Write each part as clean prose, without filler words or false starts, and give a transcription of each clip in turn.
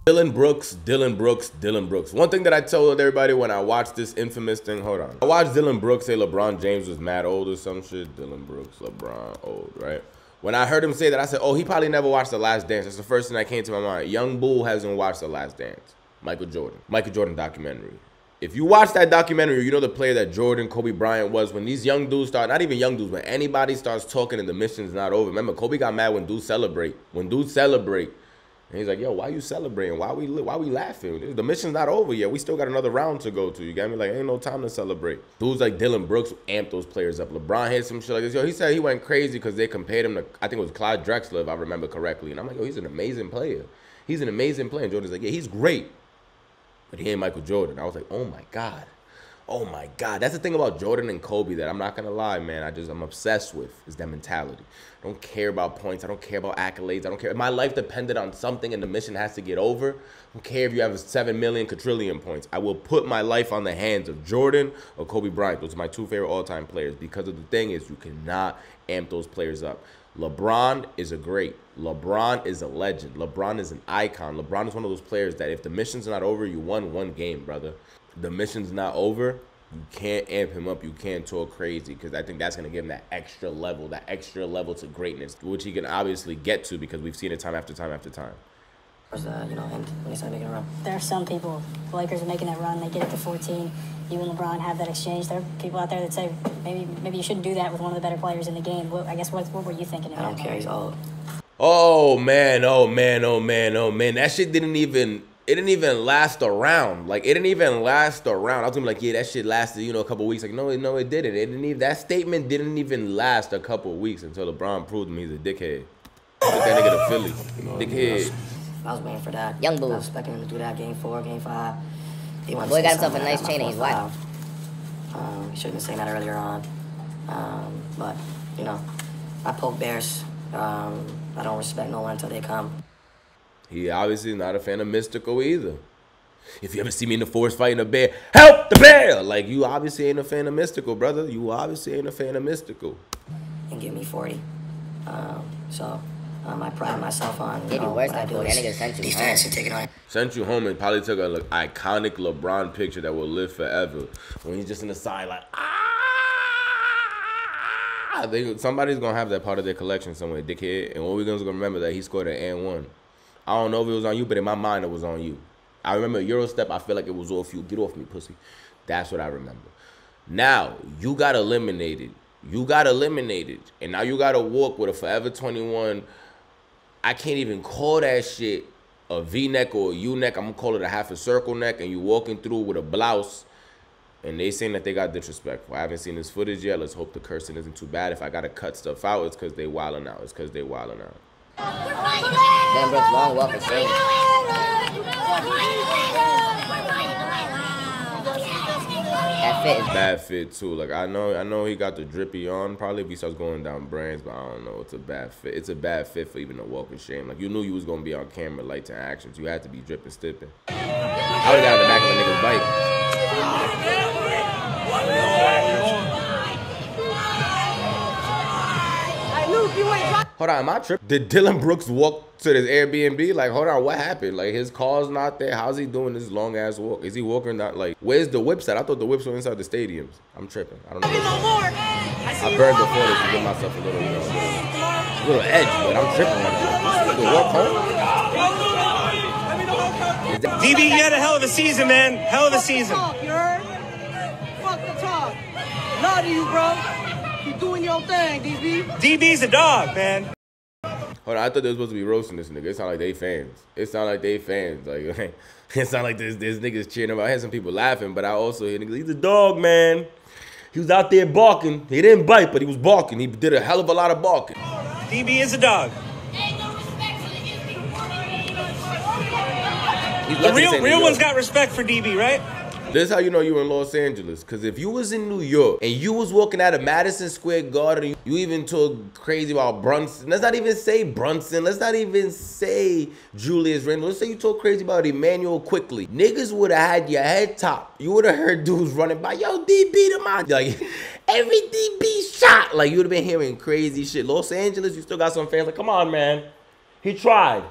Dylan Brooks. One thing that I told everybody when I watched this infamous thing, hold on. I watched Dylan Brooks say LeBron James was mad old or some shit. Dylan Brooks, LeBron old, right? When I heard him say that, I said, oh, he probably never watched The Last Dance. That's the first thing that came to my mind. Young Bull hasn't watched The Last Dance. Michael Jordan documentary. If you watch that documentary, you know the player that Jordan, Kobe Bryant was. When these young dudes start, not even young dudes, when anybody starts talking and the mission's not over. Remember, Kobe got mad when dudes celebrate. And he's like, yo, why you celebrating? Why we laughing? The mission's not over yet. We still got another round to go to. You got me? Like, ain't no time to celebrate. Dudes like Dylan Brooks amp those players up. LeBron had some shit like this. Yo, he said he went crazy because they compared him to, I think it was Clyde Drexler, if I remember correctly. And I'm like, yo, he's an amazing player. He's an amazing player. And Jordan's like, yeah, he's great. But he ain't Michael Jordan. I was like, oh my God. Oh my God. That's the thing about Jordan and Kobe that I'm not going to lie, man. I'm obsessed with is that mentality. I don't care about points. I don't care about accolades. I don't care. If my life depended on something and the mission has to get over, I don't care if you have 7 million quadrillion points. I will put my life on the hands of Jordan or Kobe Bryant. Those are my two favorite all-time players because of the thing is you cannot amp those players up. LeBron is a great. LeBron is a legend. LeBron is an icon. LeBron is one of those players that if the mission's not over, you won one game, brother. The mission's not over, you can't amp him up. You can't talk crazy because I think that's going to give him that extra level to greatness, which he can obviously get to because we've seen it time after time after time. End when they start making a run. There are some people, the Lakers are making that run, they get it to 14. You and LeBron have that exchange. There are people out there that say maybe you shouldn't do that with one of the better players in the game. I guess what were you thinking? I don't care. He's old. Oh man. That shit didn't even last around. Like it didn't even last around. I was gonna be like, yeah, that shit lasted, a couple weeks. Like no, it didn't. That statement didn't even last a couple weeks until LeBron proved him he's a dickhead. Put that nigga to Philly, dickhead. I was waiting for that. Young Bull. I was expecting him to do that game 4, game 5. Boy got himself a nice chain and he's white. He should have been saying that earlier on. But, I poke bears. I don't respect no one until they come. He obviously not a fan of Mystical either. If you ever see me in the forest fighting a bear, help the bear! Like, you obviously ain't a fan of Mystical, brother. You obviously ain't a fan of Mystical. And give me 40. I pride myself on Maybe worse than that nigga sent you home. Sent you home and probably took an iconic LeBron picture that will live forever. When he's just in the side like, somebody's going to have that part of their collection somewhere, dickhead. And all we're going to remember that he scored an and one. I don't know if it was on you, but in my mind it was on you. I remember Eurostep, I feel like it was off you. Get off me, pussy. That's what I remember. Now, you got eliminated. And now you got to walk with a Forever 21. I can't even call that shit a V-neck or a U-neck. I'm going to call it a half a circle neck. And you walking through with a blouse. And they saying that they got disrespectful. I haven't seen this footage yet. Let's hope the cursing isn't too bad. If I got to cut stuff out, it's because they wilding out. Dylan Brooks, long walk of shame. That fit is bad fit too. Like I know he got the drippy on probably if he starts going down brands, but I don't know. It's a bad fit. It's a bad fit for even a walk of shame. Like you knew you was gonna be on camera, lights and actions. You had to be dripping, stipping. I would've got in the back of a nigga's bike. Hold on, am I tripping? Did Dylan Brooks walk to this Airbnb? Like, hold on, what happened? Like, his car's not there. How's he doing this long-ass walk? Is he walking not, like, where's the whips at? I thought the whips were inside the stadiums. I'm tripping. I don't know. I burned before this to give myself a little, a little edge, but I'm tripping right now. The walk home? DB, you had a hell of a season, man. Hell of a season. You heard? Fuck the talk. Love you, bro. Keep doing your thing, DB. DB's a dog, man. Hold on, I thought they were supposed to be roasting this nigga. It sound like they fans. Like, it sound like there's niggas cheering him. I had some people laughing, but I also hear niggas, he's a dog, man. He was out there barking. He didn't bite, but he was barking. He did a hell of a lot of barking. DB is a dog. The real one's got respect for DB, right? This is how you know you in Los Angeles. Because if you was in New York and you was walking out of Madison Square Garden, you even talk crazy about Brunson. Let's not even say Brunson. Let's not even say Julius Randle. Let's say you talk crazy about Emmanuel Quickly. Niggas would have had your head top. You would have heard dudes running by, yo, DB the man. Like, every DB shot. Like, you would have been hearing crazy shit. Los Angeles, you still got some fans like, come on, man. He tried.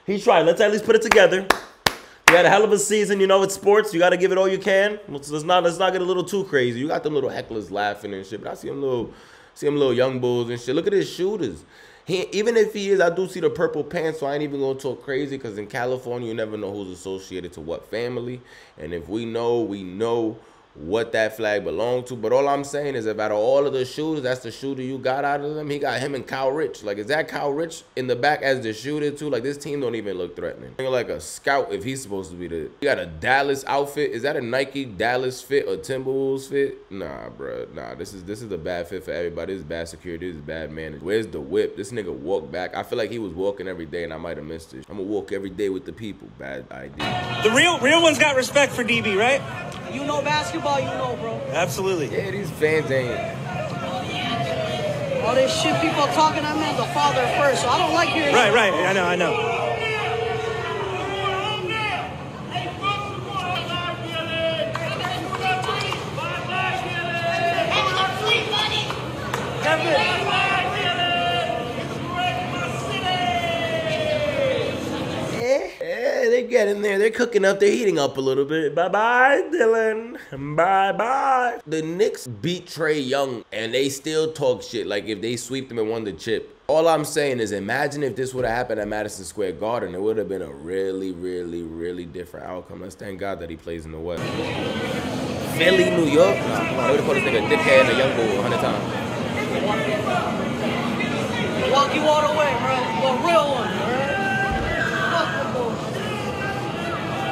Let's at least put it together. You had a hell of a season. You know, it's sports. You got to give it all you can. Let's not get a little too crazy. You got them little hecklers laughing and shit, but I see them little young bulls and shit. Look at his shooters. Even if he is, I do see the purple pants, so I ain't even gonna talk crazy, because in California, you never know who's associated to what family. And if we know what that flag belonged to. But all I'm saying is, if out of all of the shooters, that's the shooter you got out of them. He got him and Kyle Rich. Like, is that Kyle Rich in the back as the shooter too? Like, this team don't even look threatening. Like a scout if he's supposed to be the. You got a Dallas outfit. Is that a Nike Dallas fit or Timberwolves fit? Nah, bro. Nah, this is a bad fit for everybody. This is bad security. This is bad management. Where's the whip? This nigga walked back. I feel like he was walking every day, and I might have missed it. I'm gonna walk every day with the people. Bad idea. The real one's got respect for DB, right? You know basketball, you know, bro. Absolutely. Yeah, these fans ain't. All this shit people talking, I meant the father first, so I don't like hearing Right. I know. They get in there. They're cooking up. They're heating up a little bit. Bye-bye, Dylan. Bye-bye. The Knicks beat Trae Young, and they still talk shit like if they sweep them and won the chip. All I'm saying is, imagine if this would have happened at Madison Square Garden. It would have been a really, really, really different outcome. Let's thank God that he plays in the West. Philly, New York? Nah, come on. They would have called this nigga dickhead and a young bull 100 times. walk you all the way, bro. A real one, bro.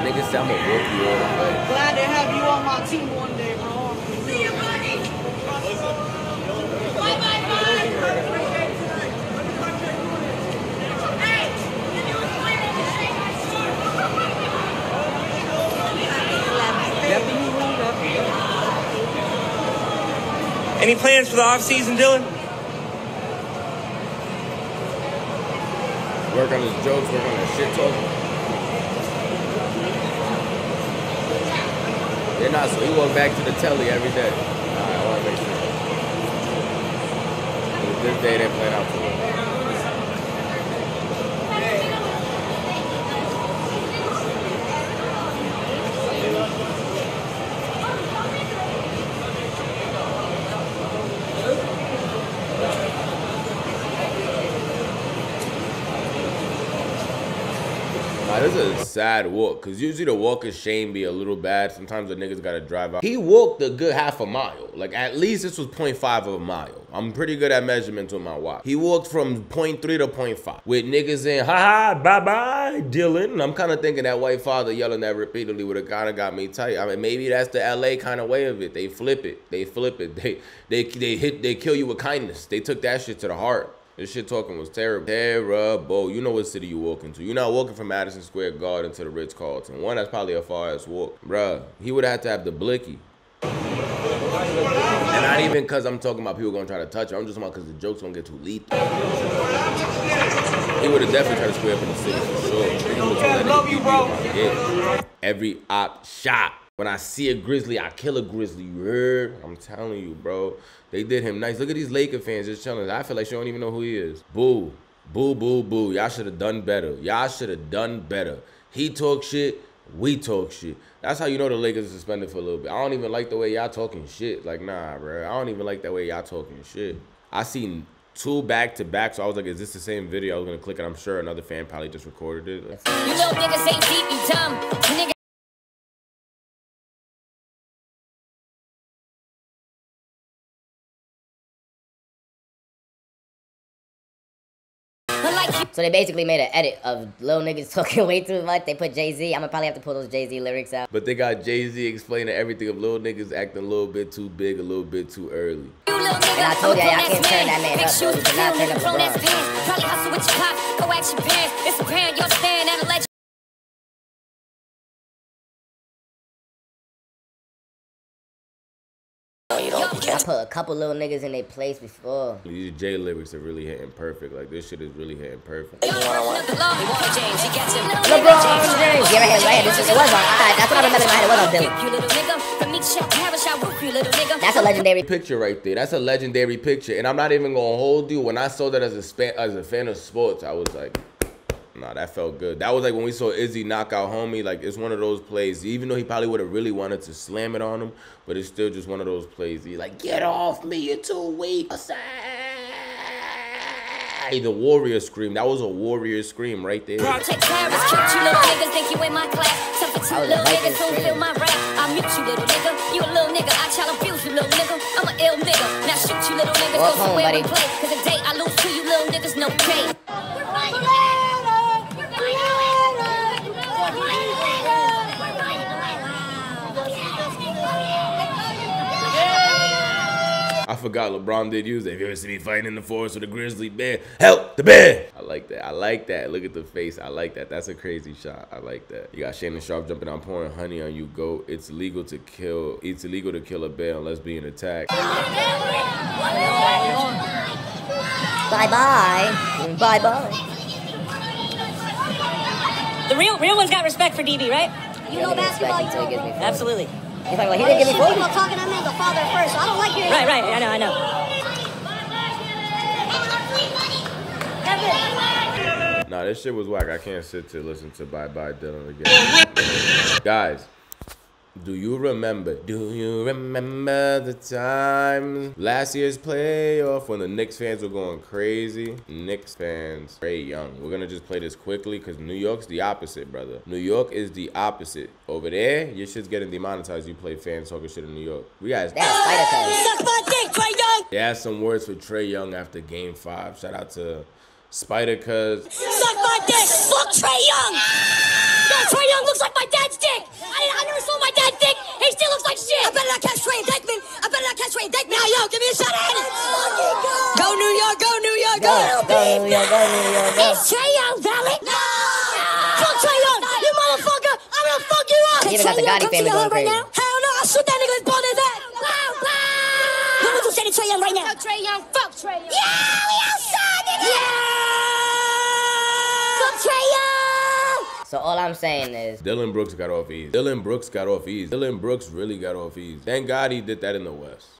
Niggas say I'm gonna walk you all the way. Glad to have you on my team one day, bro. See you, buddy. Any plans for the off-season, Dylan? Work on his jokes, work on his shit talk. They're not, so he walk back to the telly every day. Alright, I wanna make sure. This day they're playing out for him. This is a sad walk, because usually the walk of shame be a little bad. Sometimes the niggas gotta drive out. He walked a good half a mile. Like, at least this was 0.5 of a mile. I'm pretty good at measurements with my watch. He walked from 0.3 to 0.5. With niggas saying, ha, bye-bye, Dylan. I'm kind of thinking that white father yelling that repeatedly would have kind of got me tight. I mean, maybe that's the LA kind of way of it. They flip it. They flip it. They kill you with kindness. They took that shit to the heart. This shit talking was terrible. Terrible. You know what city you walking to. You're not walking from Madison Square Garden to the Ritz-Carlton. One, that's probably a far-ass walk. Bruh, he would have had to have the blicky. And not even because I'm talking about people gonna try to touch him. I'm just talking about because the joke's gonna get too lethal. He would have definitely tried to square up in the city for sure. I love you, bro. Yeah. Every op shot. When I see a grizzly, I kill a grizzly. You heard? I'm telling you, bro. They did him nice. Look at these Laker fans just chilling. I feel like she don't even know who he is. Boo. Boo, boo, boo. Y'all should have done better. Y'all should have done better. He talk shit. We talk shit. That's how you know the Lakers are suspended for a little bit. I don't even like the way y'all talking shit. Like, nah, bro. I don't even like that way y'all talking shit. I seen 2 back-to-back, so I was like, is this the same video? I was going to click it. I'm sure another fan probably just recorded it. You little niggas ain't deep, you dumb. Nigga. So they basically made an edit of little niggas talking way too much. They put Jay-Z. I'm gonna probably have to pull those Jay-Z lyrics out. But they got Jay-Z explaining everything of little niggas acting a little bit too big, a little bit too early. And I told y'all, y'all can't turn that man up, bro. You cannot turn up LeBron. Probably hustle with your pop, go ask your parents. It's apparent you're staying at a legend. I put a couple little niggas in their place before. These J lyrics are really hitting perfect. Like, this shit is really hitting perfect. LeBron James. Yeah, right here. It was on. That's what I remember in my head. It was on Dylan. That's a legendary picture right there. That's a legendary picture. And I'm not even gonna hold you. When I saw that as a fan of sports, I was like, Nah, that felt good. That was like when we saw Izzy knock out homie. Like, it's one of those plays. Even though he probably would have really wanted to slam it on him, but it's still just one of those plays. He's like, get off me, you're too weak. The warrior scream. That was a warrior scream right there. I mute you, little nigga. You a little nigga. I child abuse you, little nigga. I'm an ill nigga. Now shoot you, little nigga. Walk home, buddy. Cause the day I lose to you, little niggas, no pay. I forgot LeBron did use that. If you ever see me fighting in the forest with a grizzly bear, help the bear. I like that. I like that. Look at the face. I like that. That's a crazy shot. I like that. You got Shannon Sharp jumping out, pouring honey on you, goat. It's illegal to kill. It's illegal to kill a bear unless being attacked. Bye bye. Bye bye. The real one's got respect for DB, right? You know basketball, you know. Absolutely. He's like, well, he didn't give me 40. People talking to me as a father first, so I don't like hearing that. Right, I know. Nah, this shit was whack. I can't sit to listen to Bye Bye Dylan again. Guys, do you remember the time last year's playoff when the Knicks fans were going crazy? Knicks fans, Trae Young. We're gonna just play this quickly because New York's the opposite, brother. New York is the opposite. Over there, your shit's getting demonetized. You play fans talking shit in New York. We got That's Spider Cuz. Suck my dick, Trae Young! They had some words for Trae Young after Game 5. Shout out to Spider Cuz. Suck my dick! Fuck Trae Young! Yo, Trae Young looks like my dad's dick! I never saw my dad's dick! He still looks like shit! I better not catch Trae Deckman! Now, yo, give me a shot at it! Go New York, go New York, go! New York, go. Is Trae Young valid? No! Fuck Trae Young! You motherfucker! I'm gonna fuck you up! Even got the Gotti family going crazy. Hell no! I'll shoot that nigga and ball his ass! What would you say to Trae Young right now? Fuck Trae Young. Fuck Trae Young. Yeah! We outside, nigga! Yeah! Fuck Trae Young! So all I'm saying is, Dylan Brooks got off easy. Dylan Brooks got off easy. Dylan Brooks really got off easy. Thank God he did that in the West.